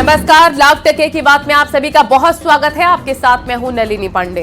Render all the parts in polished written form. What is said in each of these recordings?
नमस्कार, लाख टके की बात में आप सभी का बहुत स्वागत है। आपके साथ मैं हूं नलिनी पांडे।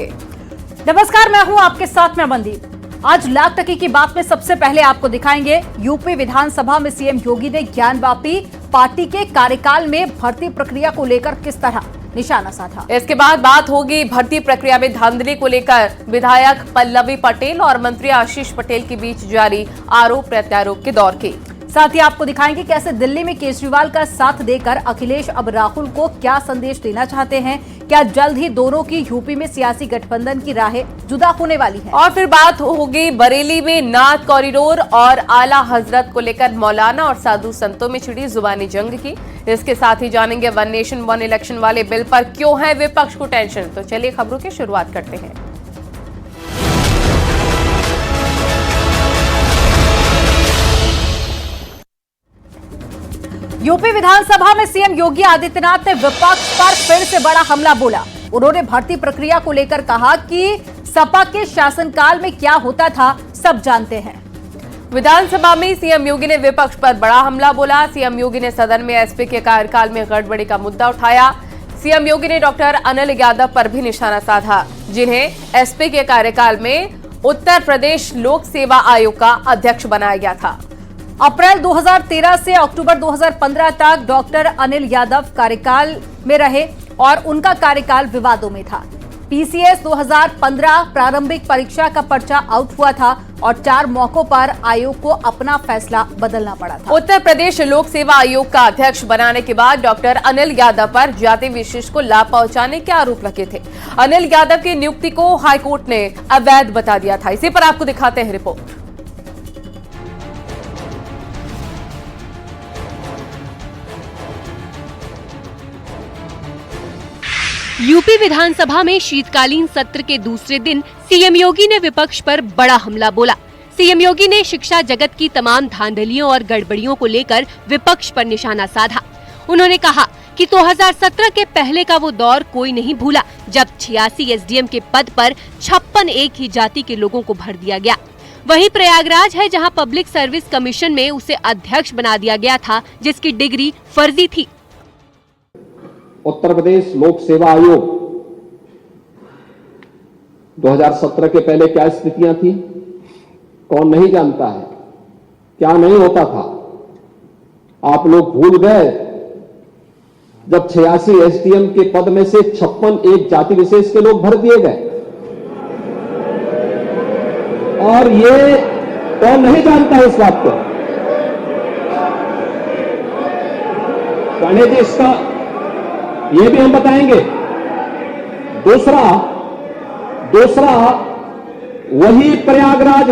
नमस्कार, मैं हूं आपके साथ में मनदीप। आज लाख टके की बात में सबसे पहले आपको दिखाएंगे यूपी विधानसभा में सीएम योगी ने ज्ञानवापी पार्टी के कार्यकाल में भर्ती प्रक्रिया को लेकर किस तरह निशाना साधा। इसके बाद बात होगी भर्ती प्रक्रिया में धांधली को लेकर विधायक पल्लवी पटेल और मंत्री आशीष पटेल के बीच जारी आरोप प्रत्यारोप के दौर की। साथ ही आपको दिखाएंगे कैसे दिल्ली में केजरीवाल का साथ देकर अखिलेश अब राहुल को क्या संदेश देना चाहते हैं। क्या जल्द ही दोनों की यूपी में सियासी गठबंधन की राहें जुदा होने वाली है। और फिर बात होगी बरेली में नाथ कॉरिडोर और आला हजरत को लेकर मौलाना और साधु संतों में छिड़ी जुबानी जंग की। इसके साथ ही जानेंगे वन नेशन वन इलेक्शन वाले बिल पर क्यों है विपक्ष को टेंशन। तो चलिए खबरों की शुरुआत करते हैं। यूपी विधानसभा में सीएम योगी आदित्यनाथ ने विपक्ष पर फिर से बड़ा हमला बोला। उन्होंने भर्ती प्रक्रिया को लेकर कहा कि सपा के शासनकाल में क्या होता था सब जानते हैं। विधानसभा में सीएम योगी ने विपक्ष पर बड़ा हमला बोला। सीएम योगी ने सदन में एसपी के कार्यकाल में गड़बड़ी का मुद्दा उठाया। सीएम योगी ने डॉक्टर अनिल यादव पर भी निशाना साधा, जिन्हें एसपी के कार्यकाल में उत्तर प्रदेश लोक सेवा आयोग का अध्यक्ष बनाया गया था। अप्रैल 2013 से अक्टूबर 2015 तक डॉक्टर अनिल यादव कार्यकाल में रहे और उनका कार्यकाल विवादों में था। पीसीएस 2015 प्रारंभिक परीक्षा का पर्चा आउट हुआ था और 4 मौकों पर आयोग को अपना फैसला बदलना पड़ा था। उत्तर प्रदेश लोक सेवा आयोग का अध्यक्ष बनाने के बाद डॉक्टर अनिल यादव पर जाति विशेष को लाभ पहुंचाने के आरोप लगे थे। अनिल यादव की नियुक्ति को हाईकोर्ट ने अवैध बता दिया था। इसी पर आपको दिखाते हैं रिपोर्ट। यूपी विधानसभा में शीतकालीन सत्र के दूसरे दिन सीएम योगी ने विपक्ष पर बड़ा हमला बोला। सीएम योगी ने शिक्षा जगत की तमाम धांधलियों और गड़बड़ियों को लेकर विपक्ष पर निशाना साधा। उन्होंने कहा कि 2017 के पहले का वो दौर कोई नहीं भूला, जब 86 एसडीएम के पद पर 56 एक ही जाति के लोगों को भर दिया गया। वही प्रयागराज है जहाँ पब्लिक सर्विस कमीशन में उसे अध्यक्ष बना दिया गया था, जिसकी डिग्री फर्जी थी। उत्तर प्रदेश लोक सेवा आयोग 2017 के पहले क्या स्थितियां थी, कौन नहीं जानता है, क्या नहीं होता था। आप लोग भूल गए जब 86 एसडीएम के पद में से 56 एक जाति विशेष के लोग भर दिए गए। और ये कौन नहीं जानता है इस बात को। जी इसका ये भी हम बताएंगे। दूसरा वही प्रयागराज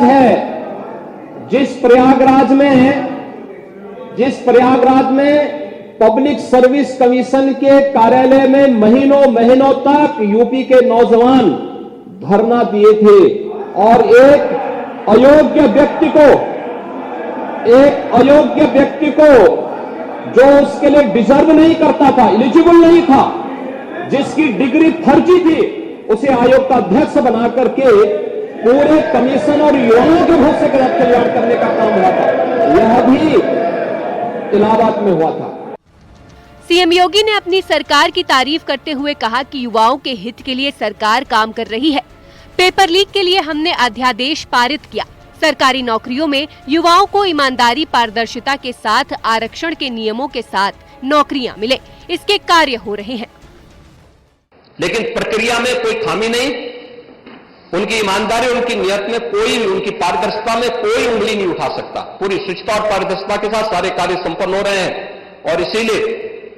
है जिस प्रयागराज में पब्लिक सर्विस कमीशन के कार्यालय में महीनों तक यूपी के नौजवान धरना दिए थे और एक अयोग्य व्यक्ति को जो उसके लिए डिजर्व नहीं करता था, एलिजिबल नहीं था, जिसकी डिग्री फर्जी थी, उसे आयोग का अध्यक्ष बना करके पूरे कमीशन और युवाओं के भविष्य का कल्याण करने का काम हुआ था। यह भी इलाहाबाद में हुआ था। सीएम योगी ने अपनी सरकार की तारीफ करते हुए कहा कि युवाओं के हित के लिए सरकार काम कर रही है। पेपर लीक के लिए हमने अध्यादेश पारित किया। सरकारी नौकरियों में युवाओं को ईमानदारी पारदर्शिता के साथ आरक्षण के नियमों के साथ नौकरियां मिले, इसके कार्य हो रहे हैं। लेकिन प्रक्रिया में कोई खामी नहीं, उनकी ईमानदारी, उनकी नियत में कोई, उनकी पारदर्शिता में कोई उंगली नहीं उठा सकता। पूरी शुचिता और पारदर्शिता के साथ सारे कार्य संपन्न हो रहे हैं और इसीलिए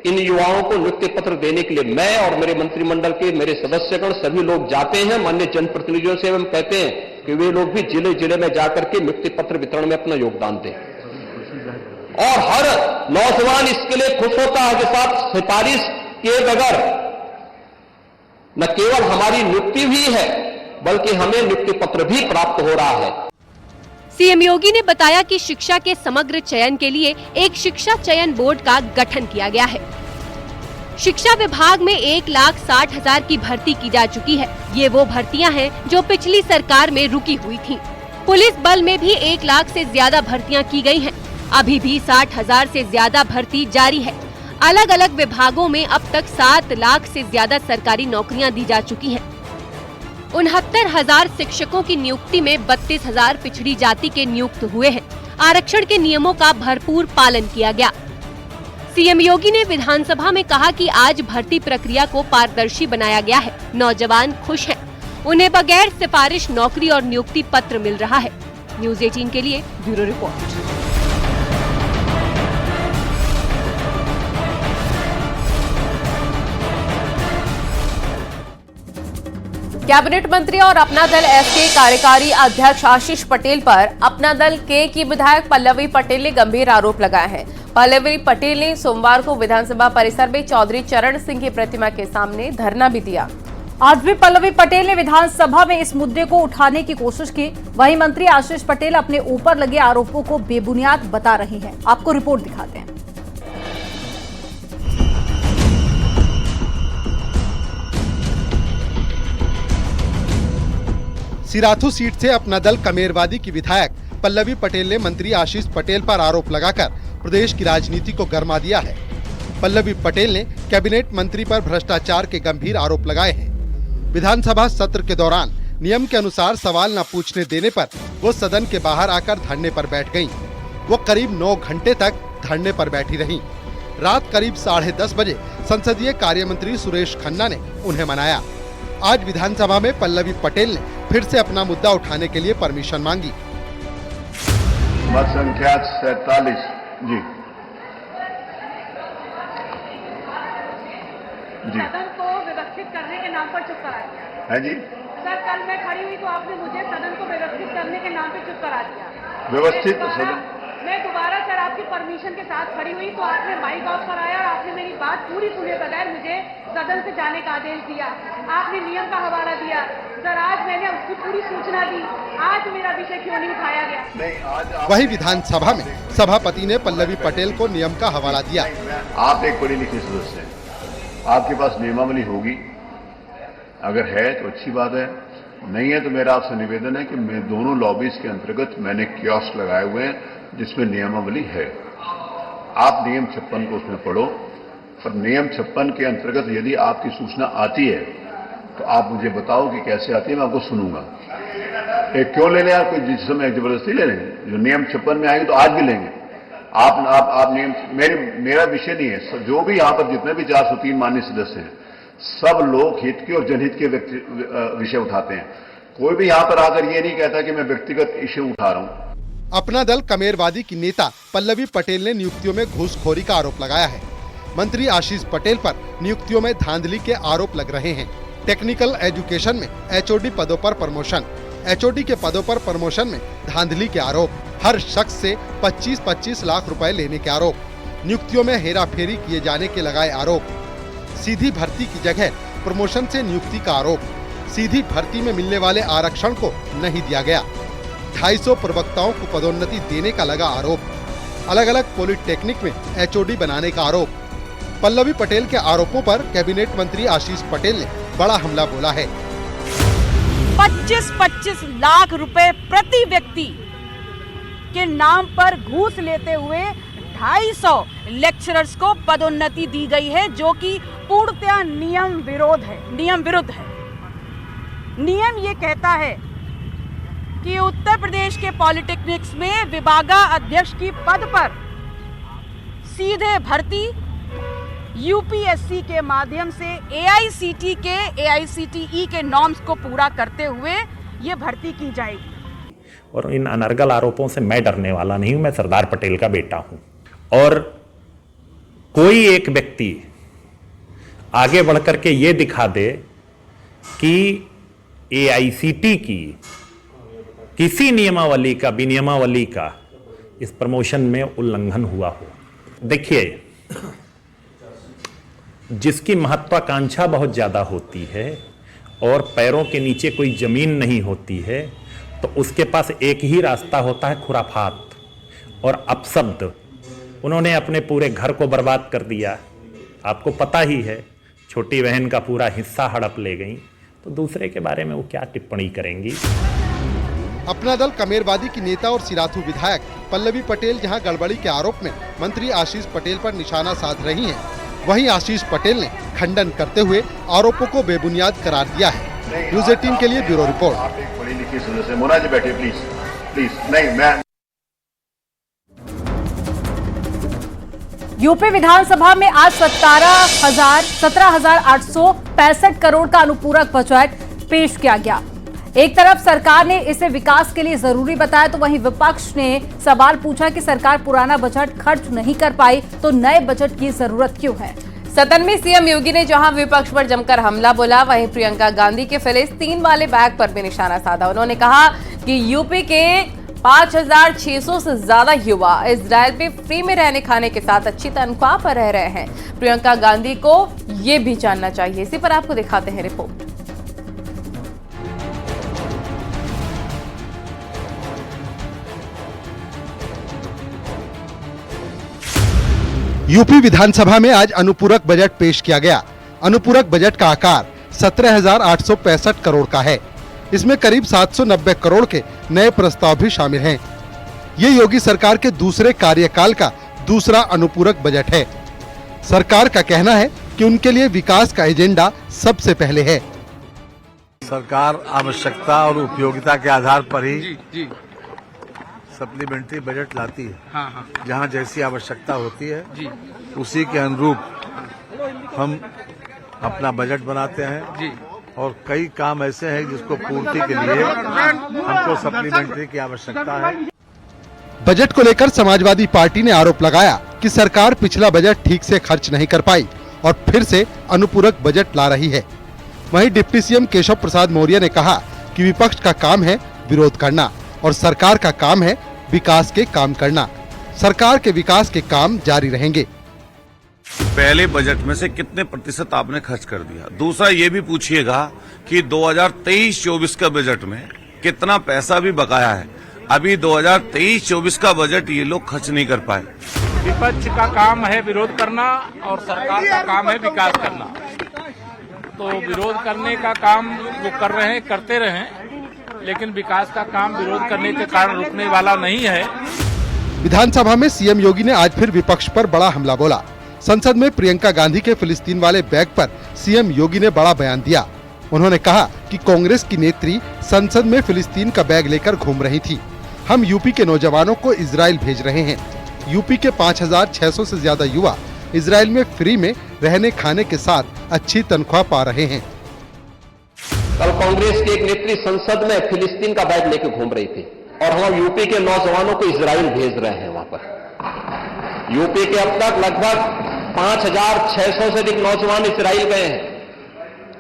इन युवाओं को नियुक्ति पत्र देने के लिए मैं और मेरे मंत्रिमंडल के मेरे सदस्यगण सभी लोग जाते हैं। माननीय जनप्रतिनिधियों से हम कहते हैं कि वे लोग भी जिले में जाकर के नियुक्ति पत्र वितरण में अपना योगदान दें और हर नौजवान इसके लिए खुश होता है कि साथ सिफारिश किए बगैर न केवल हमारी नियुक्ति हुई है बल्कि हमें नियुक्ति पत्र भी प्राप्त हो रहा है। सीएम योगी ने बताया कि शिक्षा के समग्र चयन के लिए एक शिक्षा चयन बोर्ड का गठन किया गया है। शिक्षा विभाग में 1,60,000 की भर्ती की जा चुकी है। ये वो भर्तियां हैं जो पिछली सरकार में रुकी हुई थीं। पुलिस बल में भी 1 लाख से ज्यादा भर्तियां की गई हैं। अभी भी 60,000 से ज्यादा भर्ती जारी है। अलग अलग विभागों में अब तक 7 लाख से ज्यादा सरकारी नौकरियां दी जा चुकी हैं। 69,000 शिक्षकों की नियुक्ति में 32,000 पिछड़ी जाति के नियुक्त हुए हैं। आरक्षण के नियमों का भरपूर पालन किया गया। सीएम योगी ने विधानसभा में कहा कि आज भर्ती प्रक्रिया को पारदर्शी बनाया गया है। नौजवान खुश हैं। उन्हें बगैर सिफारिश नौकरी और नियुक्ति पत्र मिल रहा है। न्यूज़ 18 के लिए ब्यूरो रिपोर्ट। कैबिनेट मंत्री और अपना दल एस के कार्यकारी अध्यक्ष आशीष पटेल पर अपना दल के की विधायक पल्लवी पटेल ने गंभीर आरोप लगाए हैं। पल्लवी पटेल ने सोमवार को विधानसभा परिसर में चौधरी चरण सिंह की प्रतिमा के सामने धरना भी दिया। आज भी पल्लवी पटेल ने विधानसभा में इस मुद्दे को उठाने की कोशिश की। वहीं मंत्री आशीष पटेल अपने ऊपर लगे आरोपों को बेबुनियाद बता रहे हैं। आपको रिपोर्ट दिखाते हैं। सिराथू सीट से अपना दल कमेरवादी की विधायक पल्लवी पटेल ने मंत्री आशीष पटेल पर आरोप लगाकर प्रदेश की राजनीति को गरमा दिया है। पल्लवी पटेल ने कैबिनेट मंत्री पर भ्रष्टाचार के गंभीर आरोप लगाए हैं। विधानसभा सत्र के दौरान नियम के अनुसार सवाल न पूछने देने पर वो सदन के बाहर आकर धरने पर बैठ गयीं। वो करीब 9 घंटे तक धरने पर बैठी रहीं। रात करीब 10:30 बजे संसदीय कार्य मंत्री सुरेश खन्ना ने उन्हें मनाया। आज विधानसभा में पल्लवी पटेल ने फिर से अपना मुद्दा उठाने के लिए परमिशन मांगी। मत संख्या 47 जी सदन को व्यवस्थित करने के नाम पर चुप करा दिया है जी। सर कल मैं खड़ी हुई तो आपने मुझे सदन को व्यवस्थित करने के नाम पे चुप करा दिया। व्यवस्थित सदन मैं दोबारा सर आपकी परमिशन के साथ खड़ी हुई तो आपने माइक ऑफ कराया और आपने मेरी बात पूरी सुने बगैर मुझे सदन से जाने का आदेश दिया। आपने नियम का हवाला दिया। सर आज मैंने उसकी पूरी सूचना दी। आज मेरा विषय क्यों नहीं उठाया गया? नहीं, आज वही विधानसभा में सभापति ने पल्लवी पटेल को नियम का हवाला दिया। आप एक पढ़ी लिखी सदस्य हैं, आपके पास नियमावली होगी। अगर है तो अच्छी बात है, नहीं है तो मेरा आपसे निवेदन है कि मैं दोनों लॉबीज के अंतर्गत मैंने कियोस्क लगाए हुए हैं जिसमें नियमावली है। आप नियम 56 को उसमें पढ़ो और नियम 56 के अंतर्गत यदि आपकी सूचना आती है तो आप मुझे बताओ कि कैसे आती है, मैं आपको सुनूंगा। एक क्यों ले लें आप, कोई जिस समय जबरदस्ती ले लें? जो नियम 56 में आएंगे तो आज भी लेंगे। आप नियम मेरा विषय नहीं है। जो भी यहाँ पर जितने भी 403 माननीय सदस्य हैं सब लोग हित के और जनहित के विषय उठाते हैं। कोई भी यहाँ पर आकर ये नहीं कहता कि मैं व्यक्तिगत इश्यू उठा रहा हूँ। अपना दल कमेरवादी की नेता पल्लवी पटेल ने नियुक्तियों में घूसखोरी का आरोप लगाया है। मंत्री आशीष पटेल पर नियुक्तियों में धांधली के आरोप लग रहे हैं। टेक्निकल एजुकेशन में एचओडी पदों पर प्रमोशन, एचओडी के पदों पर प्रमोशन में धांधली के आरोप, हर शख्स से 25-25 लाख रुपए लेने के आरोप, नियुक्तियों में हेराफेरी किए जाने के लगाए आरोप, सीधी भर्ती की जगह प्रमोशन से नियुक्ति का आरोप, सीधी भर्ती में मिलने वाले आरक्षण को नहीं दिया गया, 250 प्रवक्ताओं को पदोन्नति देने का लगा आरोप, अलग अलग पॉलिटेक्निक में एचओडी बनाने का आरोप। पल्लवी पटेल के आरोपों पर कैबिनेट मंत्री आशीष पटेल ने बड़ा हमला बोला है। 25-25 लाख रुपए प्रति व्यक्ति के नाम पर घूस लेते हुए 250 लेक्चरर्स को पदोन्नति दी गई है, जो कि पूर्णतया नियम विरुद्ध है। नियम ये कहता है कि उत्तर प्रदेश के पॉलिटेक्निक्स में विभागाध्यक्ष की पद पर सीधे भर्ती यूपीएससी के माध्यम से एआईसीटीई के नॉर्म्स को पूरा करते हुए ये भर्ती की जाएगी। और इन अनर्गल आरोपों से मैं डरने वाला नहीं हूं। मैं सरदार पटेल का बेटा हूं और कोई एक व्यक्ति आगे बढ़कर के ये दिखा दे कि एआईसीटी की किसी नियमावली का विनियमावली का इस प्रमोशन में उल्लंघन हुआ हो। देखिए, जिसकी महत्वाकांक्षा बहुत ज्यादा होती है और पैरों के नीचे कोई जमीन नहीं होती है तो उसके पास एक ही रास्ता होता है, खुराफात और अपशब्द। उन्होंने अपने पूरे घर को बर्बाद कर दिया। आपको पता ही है, छोटी बहन का पूरा हिस्सा हड़प ले गई, तो दूसरे के बारे में वो क्या टिप्पणी करेंगी। अपना दल कमेरवादी की नेता और सिराथू विधायक पल्लवी पटेल जहां गड़बड़ी के आरोप में मंत्री आशीष पटेल पर निशाना साध रही हैं, वहीं आशीष पटेल ने खंडन करते हुए आरोपों को बेबुनियाद करार दिया है। न्यूज़ 18 के लिए ब्यूरो रिपोर्ट। आप एक पढ़ी लिखी सदस्य, मोना जी बैठिए प्लीज प्लीज। नहीं, मैं यूपी विधानसभा में आज 17,865 करोड़ का अनुपूरक बजट पेश किया गया। एक तरफ सरकार ने इसे विकास के लिए जरूरी बताया, तो वहीं विपक्ष ने सवाल पूछा कि सरकार पुराना बजट खर्च नहीं कर पाई तो नए बजट की जरूरत क्यों है। सदन में सीएम योगी ने जहां विपक्ष पर जमकर हमला बोला, वहीं प्रियंका गांधी के फिलिस्तीन वाले बैग पर भी निशाना साधा। उन्होंने कहा कि यूपी के 5,600 से ज्यादा युवा इजरायल में फ्री में रहने खाने के साथ अच्छी तनख्वाह पर रह रहे हैं। प्रियंका गांधी को ये भी जानना चाहिए। इसी पर आपको दिखाते हैं रिपोर्ट। यूपी विधानसभा में आज अनुपूरक बजट पेश किया गया। अनुपूरक बजट का आकार 17,865 करोड़ का है। इसमें करीब 790 करोड़ के नए प्रस्ताव भी शामिल हैं। ये योगी सरकार के दूसरे कार्यकाल का दूसरा अनुपूरक बजट है। सरकार का कहना है कि उनके लिए विकास का एजेंडा सबसे पहले है। सरकार आवश्यकता और उपयोगिता के आधार पर ही सप्लीमेंट्री बजट लाती है। जहाँ जैसी आवश्यकता होती है उसी के अनुरूप हम अपना बजट बनाते हैं और कई काम ऐसे हैं जिसको पूर्ति के लिए हमको सप्लीमेंट्री की आवश्यकता है। बजट को लेकर समाजवादी पार्टी ने आरोप लगाया कि सरकार पिछला बजट ठीक से खर्च नहीं कर पाई और फिर से अनुपूरक बजट ला रही है। वहीं डिप्टी सीएम केशव प्रसाद मौर्य ने कहा कि विपक्ष का काम है विरोध करना और सरकार का काम है विकास के काम करना। सरकार के विकास के काम जारी रहेंगे। पहले बजट में से कितने प्रतिशत आपने खर्च कर दिया? दूसरा ये भी पूछिएगा कि 2023-24 का बजट में कितना पैसा भी बकाया है। अभी 2023-24 का बजट ये लोग खर्च नहीं कर पाए। विपक्ष का काम है विरोध करना और सरकार का काम है विकास करना। तो विरोध करने का काम वो कर रहे हैं, करते रहें, लेकिन विकास का काम विरोध करने के कारण रुकने वाला नहीं है। विधानसभा में सीएम योगी ने आज फिर विपक्ष पर बड़ा हमला बोला। संसद में प्रियंका गांधी के फिलिस्तीन वाले बैग पर सीएम योगी ने बड़ा बयान दिया। उन्होंने कहा कि कांग्रेस की नेत्री संसद में फिलिस्तीन का बैग लेकर घूम रही थी। हम यूपी के नौजवानों को इजरायल भेज रहे हैं। यूपी के 5,600 से ज्यादा युवा इजरायल में फ्री में रहने खाने के साथ अच्छी तनख्वाह पा रहे हैं। कल कांग्रेस की एक नेत्री संसद में फिलिस्तीन का बैग लेकर घूम रही थी और हम यूपी के नौजवानों को इजरायल भेज रहे हैं। वहां पर यूपी के अब तक लगभग 5,600 से अधिक नौजवान इजरायल गए हैं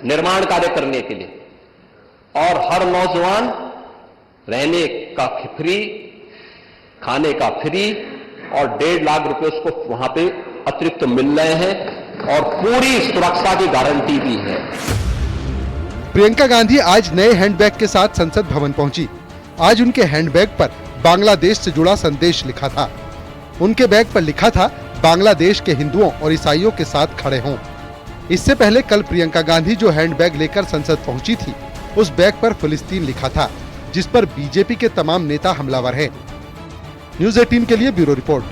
निर्माण कार्य करने के लिए और हर नौजवान रहने का फ्री, खाने का फ्री और 1.5 लाख रुपए उसको वहां पे अतिरिक्त मिल रहे हैं और पूरी सुरक्षा की गारंटी भी है। प्रियंका गांधी आज नए हैंडबैग के साथ संसद भवन पहुंची। आज उनके हैंडबैग पर बांग्लादेश से जुड़ा संदेश लिखा था। उनके बैग पर लिखा था बांग्लादेश के हिंदुओं और ईसाइयों के साथ खड़े हों। इससे पहले कल प्रियंका गांधी जो हैंडबैग लेकर संसद पहुंची थी, उस बैग पर फिलिस्तीन लिखा था, जिस पर बीजेपी के तमाम नेता हमलावर हैं। न्यूज़ 18 के लिए ब्यूरो रिपोर्ट।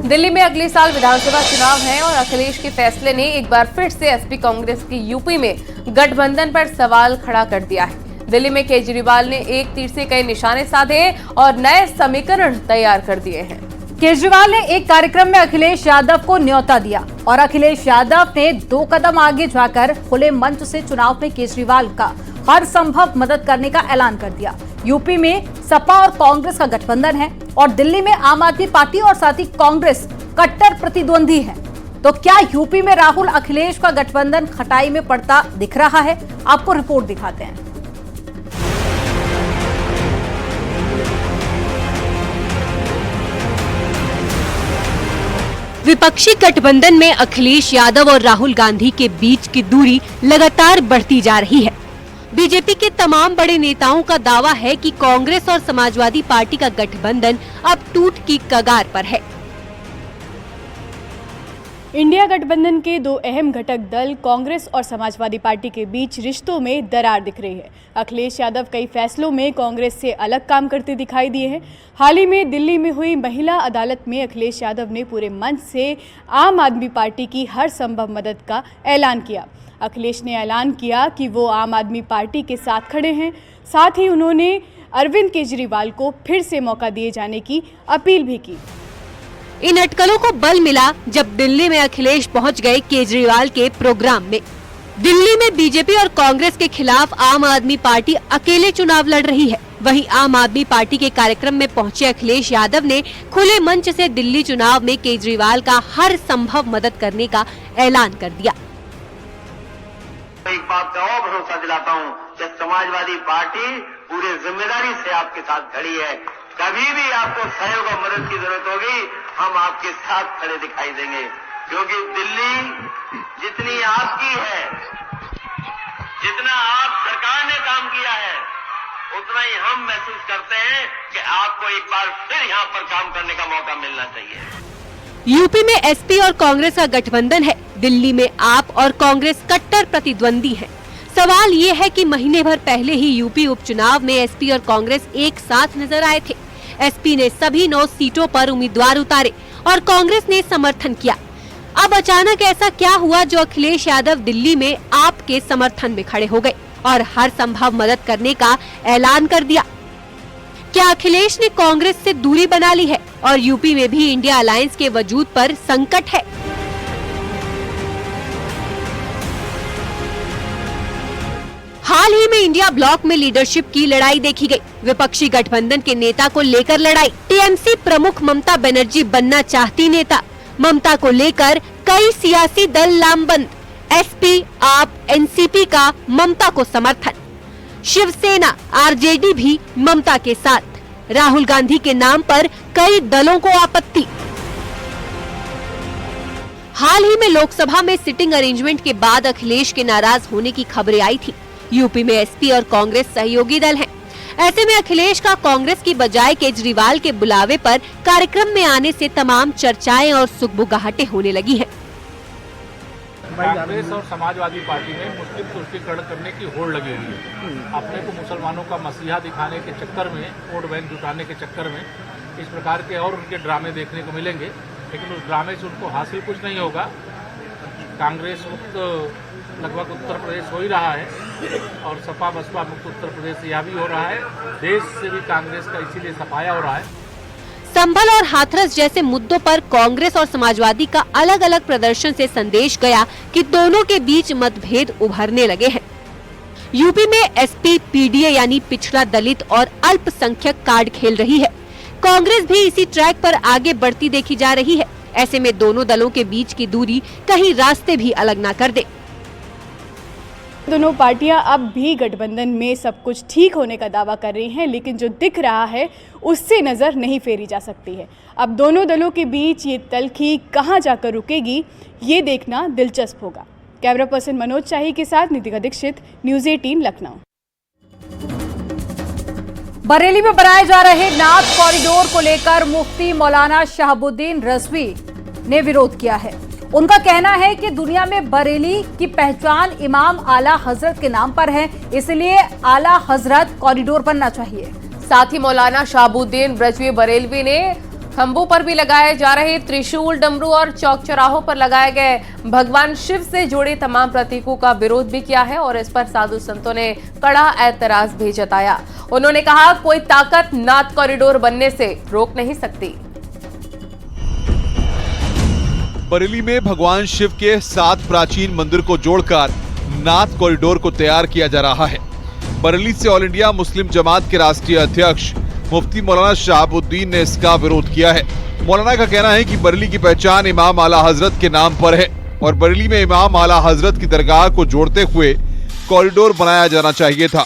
दिल्ली में अगले साल विधानसभा चुनाव हैं और अखिलेश के फैसले ने एक बार फिर से एसपी कांग्रेस की यूपी में गठबंधन पर सवाल खड़ा कर दिया है। दिल्ली में केजरीवाल ने एक तीर से कई निशाने साधे और नए समीकरण तैयार कर दिए हैं। केजरीवाल ने एक कार्यक्रम में अखिलेश यादव को न्योता दिया और अखिलेश यादव ने 2 कदम आगे जाकर खुले मंच से चुनाव में केजरीवाल का हर संभव मदद करने का ऐलान कर दिया। यूपी में सपा और कांग्रेस का गठबंधन है और दिल्ली में आम आदमी पार्टी और साथ ही कांग्रेस कट्टर प्रतिद्वंदी है। तो क्या यूपी में राहुल अखिलेश का गठबंधन खटाई में पड़ता दिख रहा है? आपको रिपोर्ट दिखाते हैं। विपक्षी गठबंधन में अखिलेश यादव और राहुल गांधी के बीच की दूरी लगातार बढ़ती जा रही है। बीजेपी के तमाम बड़े नेताओं का दावा है कि कांग्रेस और समाजवादी पार्टी का गठबंधन अब टूट की कगार पर है। इंडिया गठबंधन के दो अहम घटक दल कांग्रेस और समाजवादी पार्टी के बीच रिश्तों में दरार दिख रही है। अखिलेश यादव कई फैसलों में कांग्रेस से अलग काम करते दिखाई दिए हैं। हाल ही में दिल्ली में हुई महिला अदालत में अखिलेश यादव ने पूरे मंच से आम आदमी पार्टी की हर संभव मदद का ऐलान किया। अखिलेश ने ऐलान किया कि वो आम आदमी पार्टी के साथ खड़े हैं। साथ ही उन्होंने अरविंद केजरीवाल को फिर से मौका दिए जाने की अपील भी की। इन अटकलों को बल मिला जब दिल्ली में अखिलेश पहुंच गए केजरीवाल के प्रोग्राम में। दिल्ली में बीजेपी और कांग्रेस के खिलाफ आम आदमी पार्टी अकेले चुनाव लड़ रही है। वहीं आम आदमी पार्टी के कार्यक्रम में पहुंचे अखिलेश यादव ने खुले मंच से दिल्ली चुनाव में केजरीवाल का हर संभव मदद करने का ऐलान कर दिया। एक बात का और भरोसा दिलाता हूं कि समाजवादी पार्टी पूरे जिम्मेदारी से आपके साथ खड़ी है। कभी भी आपको सहयोग और मदद की जरूरत होगी, हम आपके साथ खड़े दिखाई देंगे, क्योंकि दिल्ली जितनी आपकी है, जितना आप सरकार ने काम किया है, उतना ही हम महसूस करते हैं कि आपको एक बार फिर यहाँ पर काम करने का मौका मिलना चाहिए। यूपी में एसपी और कांग्रेस का गठबंधन है। दिल्ली में आप और कांग्रेस कट्टर प्रतिद्वंदी हैं। सवाल ये है कि महीने भर पहले ही यूपी उपचुनाव में एसपी और कांग्रेस एक साथ नजर आए थे। एसपी ने सभी 9 सीटों पर उम्मीदवार उतारे और कांग्रेस ने समर्थन किया। अब अचानक ऐसा क्या हुआ जो अखिलेश यादव दिल्ली में आपके समर्थन में खड़े हो गए और हर संभव मदद करने का ऐलान कर दिया? क्या अखिलेश ने कांग्रेस से दूरी बना ली है और यूपी में भी इंडिया अलायंस के वजूद पर संकट है? हाल ही में इंडिया ब्लॉक में लीडरशिप की लड़ाई देखी गई। विपक्षी गठबंधन के नेता को लेकर लड़ाई। टीएमसी प्रमुख ममता बनर्जी बनना चाहती नेता। ममता को लेकर कई सियासी दल लामबंद। एसपी, आप, एनसीपी का ममता को समर्थन। शिवसेना, आरजेडी भी ममता के साथ। राहुल गांधी के नाम पर कई दलों को आपत्ति। हाल ही में लोकसभा में सिटिंग अरेंजमेंट के बाद अखिलेश के नाराज होने की खबरें आई थी। यूपी में एसपी और कांग्रेस सहयोगी दल हैं। ऐसे में अखिलेश का कांग्रेस की बजाय केजरीवाल के बुलावे पर कार्यक्रम में आने से तमाम चर्चाएं और सुगबुगाहटें होने लगी हैं। कांग्रेस और समाजवादी पार्टी में मुस्लिम तुष्टीकरण करने की होड़ लगी हुई है। अपने को मुसलमानों का मसीहा दिखाने के चक्कर में, वोट बैंक जुटाने के चक्कर में इस प्रकार के और उनके ड्रामे देखने को मिलेंगे, लेकिन उस ड्रामे से उनको हासिल कुछ नहीं होगा। कांग्रेस मुक्त लगभग उत्तर प्रदेश हो ही रहा है और सपा बसपा मुक्त उत्तर प्रदेश यह भी हो रहा है। देश से भी कांग्रेस का इसीलिए सफाया हो रहा है। संभल और हाथरस जैसे मुद्दों पर कांग्रेस और समाजवादी का अलग अलग प्रदर्शन से संदेश गया कि दोनों के बीच मतभेद उभरने लगे हैं। यूपी में एसपी पीडीए यानी पिछड़ा दलित और अल्पसंख्यक कार्ड खेल रही है। कांग्रेस भी इसी ट्रैक पर आगे बढ़ती देखी जा रही है। ऐसे में दोनों दलों के बीच की दूरी कहीं रास्ते भी अलग न कर दे। दोनों पार्टियां अब भी गठबंधन में सब कुछ ठीक होने का दावा कर रही हैं, लेकिन जो दिख रहा है उससे नजर नहीं फेरी जा सकती है। अब दोनों दलों के बीच ये तल्खी कहां जाकर रुकेगी, ये देखना दिलचस्प होगा। कैमरा पर्सन मनोज शाही के साथ नितिका दीक्षित, न्यूज़ 18 लखनऊ। बरेली में बनाए जा रहे नाथ कॉरिडोर को लेकर मुफ्ती मौलाना शहाबुद्दीन रज़वी ने विरोध किया है। उनका कहना है कि दुनिया में बरेली की पहचान इमाम आला हजरत के नाम पर है, इसलिए आला हजरत कॉरिडोर बनना चाहिए। साथ ही मौलाना शहाबुद्दीन रज़वी बरेलवी ने खंभों पर भी लगाए जा रहे त्रिशूल, डमरू और चौक चौराहों पर लगाए गए भगवान शिव से जुड़े तमाम प्रतीकों का विरोध भी किया है और इस पर साधु संतों ने कड़ा ऐतराज भी जताया। उन्होंने कहा, कोई ताकत नाथ कॉरिडोर बनने से रोक नहीं सकती। बरेली में भगवान शिव के 7 प्राचीन मंदिर को जोड़कर नाथ कॉरिडोर को तैयार किया जा रहा है। बरेली से ऑल इंडिया मुस्लिम जमात के राष्ट्रीय अध्यक्ष मुफ्ती मौलाना शहाबुद्दीन ने इसका विरोध किया है। मौलाना का कहना है कि बरेली की पहचान इमाम आला हजरत के नाम पर है और बरेली में इमाम आला हजरत की दरगाह को जोड़ते हुए कॉरिडोर बनाया जाना चाहिए था।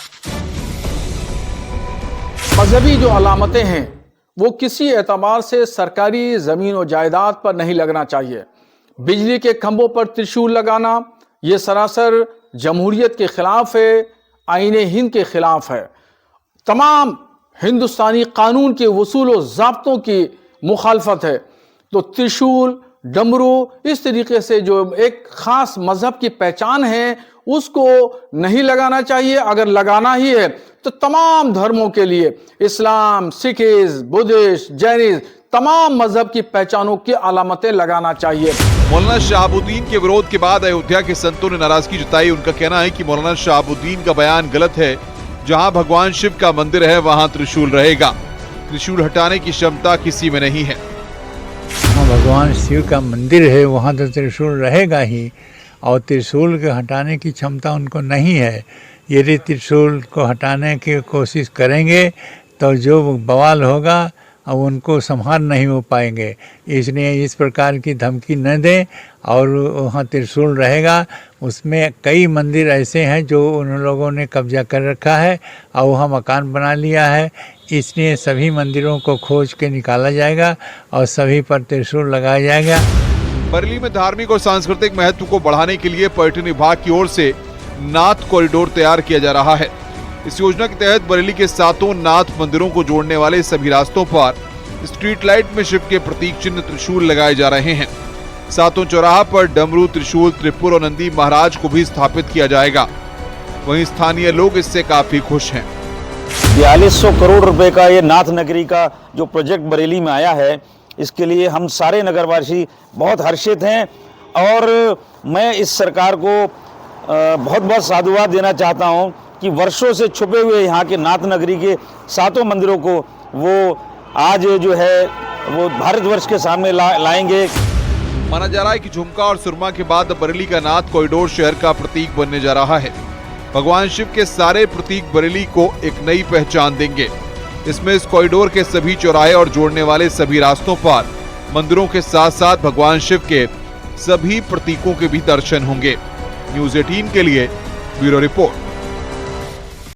मजहबी जो अलामतें हैं वो किसी एतबार से सरकारी जमीन और जायदाद पर नहीं लगना चाहिए। बिजली के खंभों पर त्रिशूल लगाना ये सरासर जमहूरियत के खिलाफ है, आईने हिंद के खिलाफ है, तमाम हिंदुस्तानी कानून के वसूल और ज़ाब्तों की मुखालफत है। तो त्रिशूल, डमरू, इस तरीके से जो एक खास मजहब की पहचान है उसको नहीं लगाना चाहिए। अगर लगाना ही है तो तमाम धर्मों के लिए, इस्लाम, सिखिज्म, बुद्धिस्ट, जैनिज्म, तमाम मजहब की पहचानों की अलामतें लगाना चाहिए। मौलाना शहाबुद्दीन के विरोध के बाद अयोध्या के संतों ने नाराजगी जताई। उनका कहना है कि मौलाना शहाबुद्दीन का बयान गलत है। जहां भगवान शिव का मंदिर है वहां त्रिशूल रहेगा। त्रिशूल हटाने की क्षमता किसी में नहीं है। भगवान शिव का मंदिर है वहाँ तो त्रिशूल रहेगा ही, और त्रिशूल के हटाने की क्षमता उनको नहीं है। यदि त्रिशूल को हटाने की कोशिश करेंगे तो जो बवाल होगा अब उनको संहार नहीं हो पाएंगे। इसलिए इस प्रकार की धमकी न दें, और वहाँ त्रिशूल रहेगा। उसमें कई मंदिर ऐसे हैं जो उन लोगों ने कब्जा कर रखा है और वहाँ मकान बना लिया है। इसलिए सभी मंदिरों को खोज के निकाला जाएगा और सभी पर त्रिशूल लगाया जाएगा। बरेली में धार्मिक और सांस्कृतिक महत्व को बढ़ाने के लिए पर्यटन विभाग की ओर से नाथ कॉरिडोर तैयार किया जा रहा है। इस योजना के तहत बरेली के 7 नाथ मंदिरों को जोड़ने वाले सभी रास्तों पर स्ट्रीट लाइट में शिव के प्रतीक चिन्ह त्रिशूल लगाए जा रहे हैं। 7 चौराहा पर डमरू, त्रिशूल, त्रिपुर और नंदी महाराज को भी स्थापित किया जाएगा। वहीं स्थानीय लोग इससे काफी खुश हैं। 4200 करोड़ रुपए का ये नाथ नगरी का जो प्रोजेक्ट बरेली में आया है, इसके लिए हम सारे नगरवासी बहुत हर्षित हैं। और मैं इस सरकार को बहुत बहुत साधुवाद देना चाहता हूं कि वर्षों से छुपे हुए यहाँ के नाथ नगरी के 7 मंदिरों को वो आज जो है वो भारतवर्ष के सामने लाएंगे। माना जा रहा है कि झुमका और सुरमा के बाद बरेली का नाथ कॉरिडोर शहर का प्रतीक बनने जा रहा है। भगवान शिव के सारे प्रतीक बरेली को एक नई पहचान देंगे। इसमें इस कॉरिडोर के सभी चौराहे और जोड़ने वाले सभी रास्तों पर मंदिरों के साथ साथ भगवान शिव के सभी प्रतीकों के भी दर्शन होंगे। न्यूज़ 18 के लिए ब्यूरो रिपोर्ट।